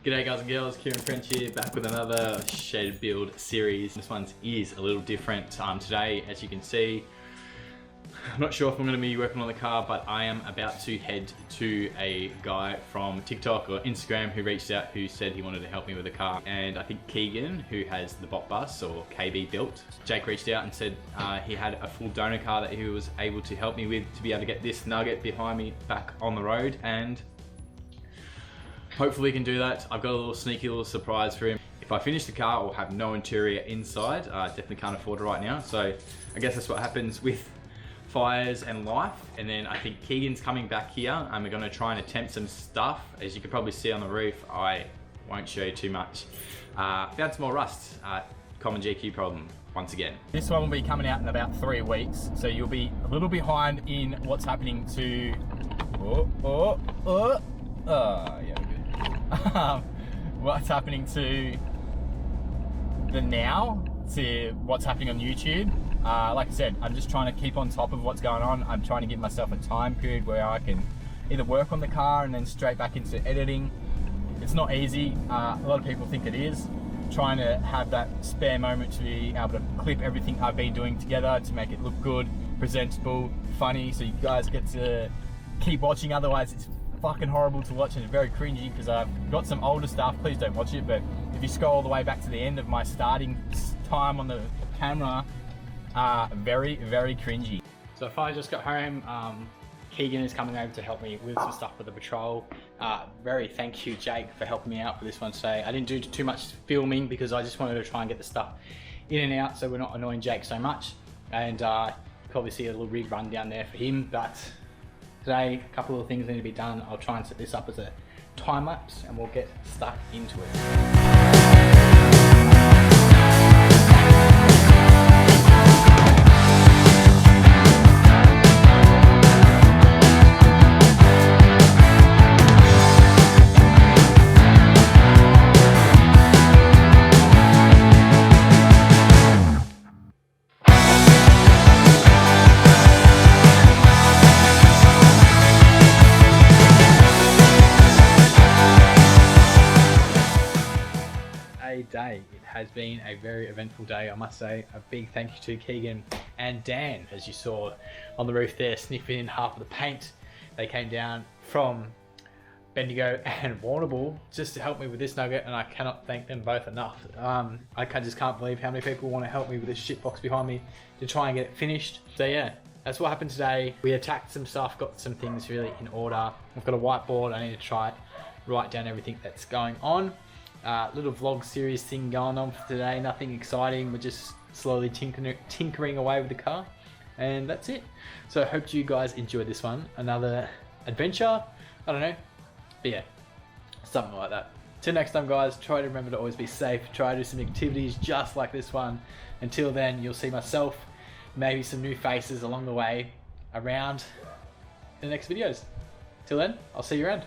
G'day guys and girls, Kieran French here, back with another shed build series. This one is a little different today, as you can see. I'm not sure if I'm going to be working on the car, but I am about to head to a guy from TikTok or Instagram who reached out, who said he wanted to help me with the car. And I think Keegan, who has the bot bus or KB built, Jake reached out and said he had a full donor car that he was able to help me with to be able to get this nugget behind me back on the road, and hopefully we can do that. I've got a little sneaky little surprise for him. If I finish the car, I'll have no interior inside. I definitely can't afford it right now. So I guess that's what happens with fires and life. And then I think Keegan's coming back here and we're gonna try and attempt some stuff. As you can probably see on the roof, I won't show you too much. Found some more rust, common GQ problem once again. This one will be coming out in about 3 weeks. So you'll be a little behind in what's happening to, yeah, what's happening to the now to what's happening on YouTube. Like I said, I'm just trying to keep on top of what's going on. I'm trying to give myself a time period where I can either work on the car and then straight back into editing. It's not easy. A lot of people think it is. Trying to have that spare moment to be able to clip everything I've been doing together to make it look good, presentable, funny, so you guys get to keep watching. Otherwise it's fucking horrible to watch and it's very cringy because I've got some older stuff. Please don't watch it, but if you scroll all the way back to the end of my starting time on the camera, very, very cringy. So if I just got home, Keegan is coming over to help me with some stuff with the patrol. Very thank you, Jake, for helping me out for this one today. I didn't do too much filming because I just wanted to try and get the stuff in and out so we're not annoying Jake so much. And you probably see a little rig run down there for him, but today, a couple of things need to be done. I'll try and set this up as a time lapse and we'll get stuck into it. Day. It has been a very eventful day, I must say. A big thank you to Keegan and Dan, as you saw on the roof there, sniffing in half of the paint. They came down from Bendigo and Warrnambool just to help me with this nugget, and I cannot thank them both enough. I just can't believe how many people want to help me with this shit box behind me to try and get it finished. So yeah, that's what happened today. We attacked some stuff, got some things really in order. I've got a whiteboard. I need to write down everything that's going on. Little vlog series thing going on for today, nothing exciting. We're just slowly tinkering away with the car, and that's it. So I hope you guys enjoyed this one. Another adventure, I don't know, but yeah, something like that. Till next time guys, try to remember to always be safe, try to do some activities just like this one. Until then, you'll see myself, maybe some new faces along the way around in the next videos. Till then, I'll see you around.